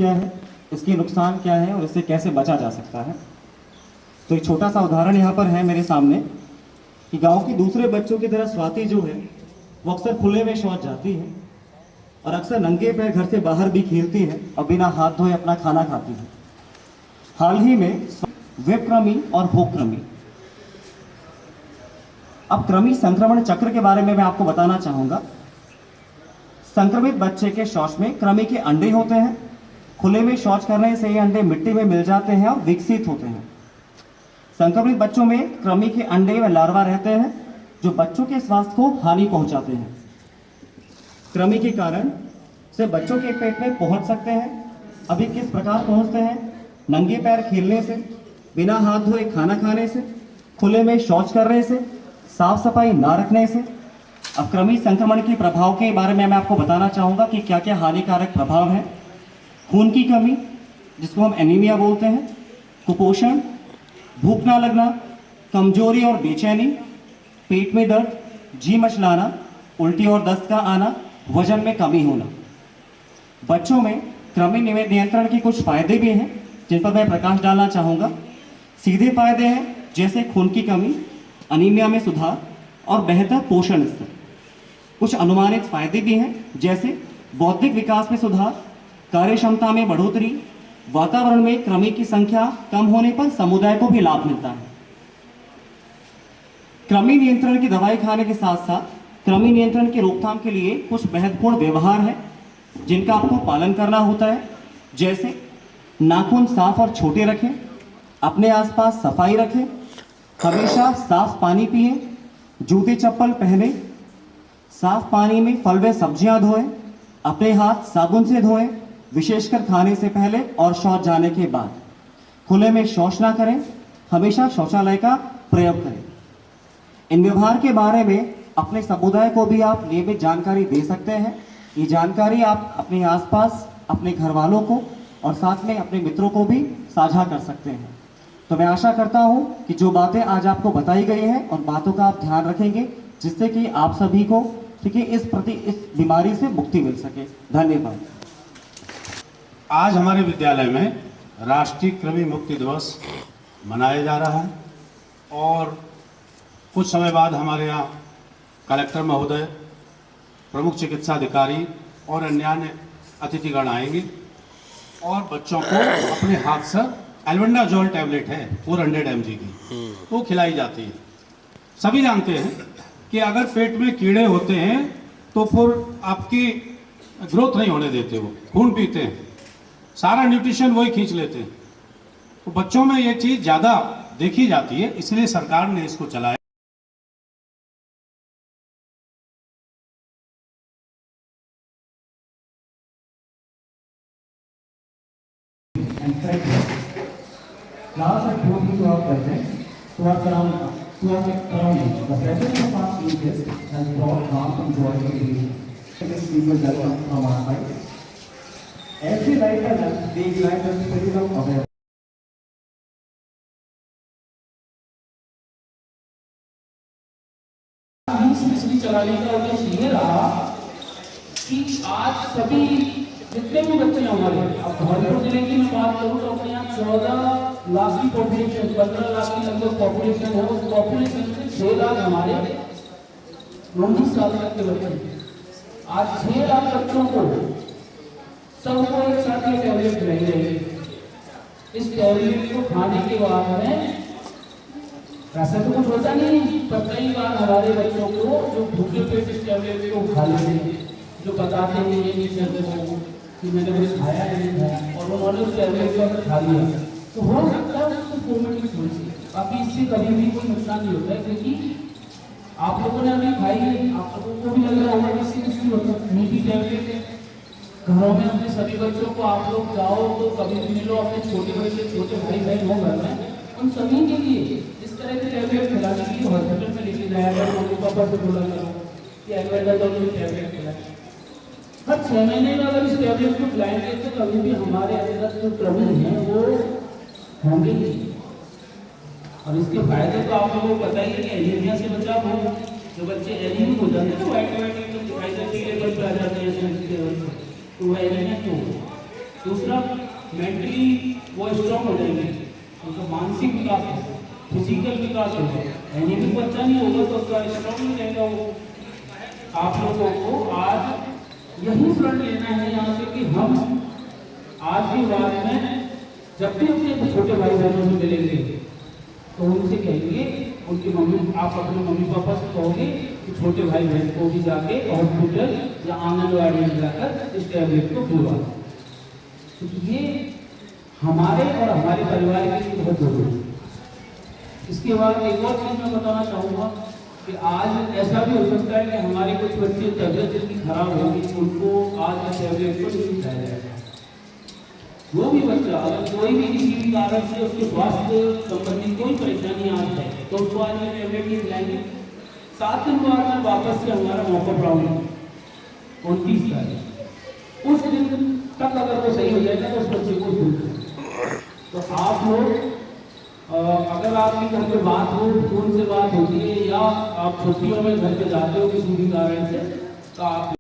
क्या है, इसके नुकसान क्या है और इससे कैसे बचा जा सकता है। तो एक छोटा सा उदाहरण यहाँ पर है मेरे सामने कि गांव की दूसरे बच्चों की तरह स्वाति जो है वो अक्सर खुले में शौच जाती है और अक्सर नंगे पैर घर से बाहर भी खेलती है और बिना हाथ धोए अपना खाना खाती है। हाल ही में विषकृमि और भोगकृमि। अब कृमि संक्रमण चक्र के बारे में मैं आपको बताना चाहूंगा। संक्रमित बच्चे के शौच में कृमि के अंडे होते हैं। खुले में शौच करने से ये अंडे मिट्टी में मिल जाते हैं और विकसित होते हैं। संक्रमित बच्चों में कृमि के अंडे व लार्वा रहते हैं जो बच्चों के स्वास्थ्य को हानि पहुंचाते हैं। कृमि के कारण से बच्चों के पेट में पहुंच सकते हैं। अभी किस प्रकार पहुंचते हैं? नंगे पैर खेलने से, बिना हाथ धोए खाना खाने से, खुले में शौच करने से, साफ सफाई ना रखने से। अब कृमि संक्रमण के प्रभाव के बारे में मैं आपको बताना चाहूँगा कि क्या क्या हानिकारक प्रभाव है। खून की कमी, जिसको हम एनीमिया बोलते हैं, कुपोषण, भूख ना लगना, कमजोरी और बेचैनी, पेट में दर्द, जी मचलाना, उल्टी और दस्त का आना, वजन में कमी होना। बच्चों में कृमि नियंत्रण के कुछ फायदे भी हैं जिन पर मैं प्रकाश डालना चाहूँगा। सीधे फायदे हैं जैसे खून की कमी, अनीमिया में सुधार और बेहतर पोषण स्तर। कुछ अनुमानित फायदे भी हैं जैसे बौद्धिक विकास में सुधार, कार्य क्षमता में बढ़ोतरी, वातावरण में कृमि की संख्या कम होने पर समुदाय को भी लाभ मिलता है। कृमि नियंत्रण की दवाई खाने के साथ साथ कृमि नियंत्रण की रोकथाम के लिए कुछ महत्वपूर्ण व्यवहार हैं जिनका आपको पालन करना होता है। जैसे नाखून साफ और छोटे रखें, अपने आसपास सफाई रखें, हमेशा साफ पानी पिएं, जूते चप्पल पहने, साफ पानी में फल व सब्जियां धोएं, अपने हाथ साबुन से धोएं, विशेषकर खाने से पहले और शौच जाने के बाद। खुले में शौच ना करें, हमेशा शौचालय का प्रयोग करें। इन व्यवहार के बारे में अपने समुदाय को भी आप नियमित जानकारी दे सकते हैं। ये जानकारी आप अपने आसपास अपने घर वालों को और साथ में अपने मित्रों को भी साझा कर सकते हैं। तो मैं आशा करता हूं कि जो बातें आज आपको बताई गई हैं और बातों का आप ध्यान रखेंगे जिससे कि आप सभी को ठीक है इस बीमारी से मुक्ति मिल सके। धन्यवाद। आज हमारे विद्यालय में राष्ट्रीय कृमि मुक्ति दिवस मनाया जा रहा है और कुछ समय बाद हमारे यहाँ कलेक्टर महोदय, प्रमुख चिकित्सा अधिकारी और अन्य अतिथिगण आएंगे और बच्चों को अपने हाथ से एल्बेंडाजोल टैबलेट है 400 mg की, वो खिलाई जाती है। सभी जानते हैं कि अगर पेट में कीड़े होते हैं तो फिर आपकी ग्रोथ नहीं होने देते, वो खून पीते हैं, सारा न्यूट्रिशन वही खींच लेते हैं। तो बच्चों में ये चीज़ ज़्यादा देखी जाती है, इसलिए सरकार ने इसको चलाया। Class are totally to our presence, to our surroundings. The presence of our teachers has brought calm and joy to the region. This people welcome from our side. Every writer that they write the spirit of awareness. Specially चलाने का उद्देश्य ये रहा कि आज सभी जितने भी बच्चे हमारे, अब धौलपुर जिले की मैं बात करूँ तो अपने यहाँ 14 लाख की पॉपुलेशन, 15 लाख की लगभग पॉपुलेशन है। उस पॉपुलेशन से 6 लाख हमारे 19 साल तक के बच्चे। आज 6 लाख बच्चों को सबको एक साथ ये टैबलेट खिलाई जाएगी। इस टैबलेट को खाने के बाद में ऐसा तो कुछ होता नहीं, पर कई बार हमारे बच्चों को जो भूखे पेट इस टैबलेट को खा लेते हैं, जो बताते हैं ये नहीं करते कि मैंने कुछ खाया नहीं था और उन्होंने उस टैबलेट को खा लिया, तो हो सकता है उसको कोविड की थोड़ी सी। बाकी इससे कभी भी कोई नुकसान नहीं होता है क्योंकि आप लोगों ने अभी खाई है, आप लोगों को भी लग रहा होगा कि इससे कुछ नहीं होता। मीठी टैबलेट है, घरों में अपने सभी बच्चों को आप लोग जाओ तो कभी भी मिलो, अपने छोटे बच्चे, छोटे भाई बहन हो घर में, उन सभी के लिए इस तरह के टैबलेट खिलाने के लिए हॉस्पिटल में लेके जाया करो। मम्मी पापा से बोला करो कि एल्बेंडाजोल की टैबलेट खिलाएं। हर 6 महीने में अगर इस टैबलेट को खिलाएंगे तो कभी भी हमारे अंदर जो कृमि है वो होंगे ही। और इसके फायदे तो आप लोगों को पता ही है कि एनीमिया से बचाव हो। जो बच्चे एनीमिक हो जाते हैं तो वाइट वाइट एकदम दिखाई देती है, लेवल पे आ जाते हैं, तो वो एनीमिया क्यों? दूसरा मेंटली वो स्ट्रॉन्ग हो जाएंगे, उनका मानसिक विकास होगा, फिजिकल विकास होगा। एनीमिक बच्चा नहीं होगा तो उसका स्ट्रॉन्ग नहीं रहेगा। वो आप लोगों को आज यही प्रण लेना है यहाँ से कि हम आज के बाद में जब भी अपने छोटे भाई बहनों से मिलेंगे तो उनसे कहेंगे, उनकी मम्मी, आप अपने मम्मी पापा से कहोगे कि छोटे भाई बहन को भी जाके हॉस्पिटल या आंगनबाड़ी में जाकर इस टैबलेट को खुलवा। तो ये हमारे और हमारे परिवार के लिए बहुत जरूरी है। इसके बाद एक और चीज मैं बताना चाहूँगा कि आज ऐसा भी हो सकता है कि हमारे कुछ बच्चे तबियत जिनकी खराब होगी, उनको आज टैबलेट को नहीं खाया जाएगा। वो भी बच्चा अगर कोई भी किसी भी कारण से उसके स्वास्थ्य संबंधी कोई परेशानी आज है तो उसको आज में टैबलेट नहीं खिलाएंगे। 7 दिन बाद में वापस से हमारा मॉकअप राउंड 29 तारीख, उस दिन तक अगर वो सही हो जाएगा तो उस बच्चे को दूर। तो आप लोग अगर आपकी घर पे बात हो, फोन से बात होती है या आप छुट्टियों में घर पे जाते हो किसी भी कारण से, तो आप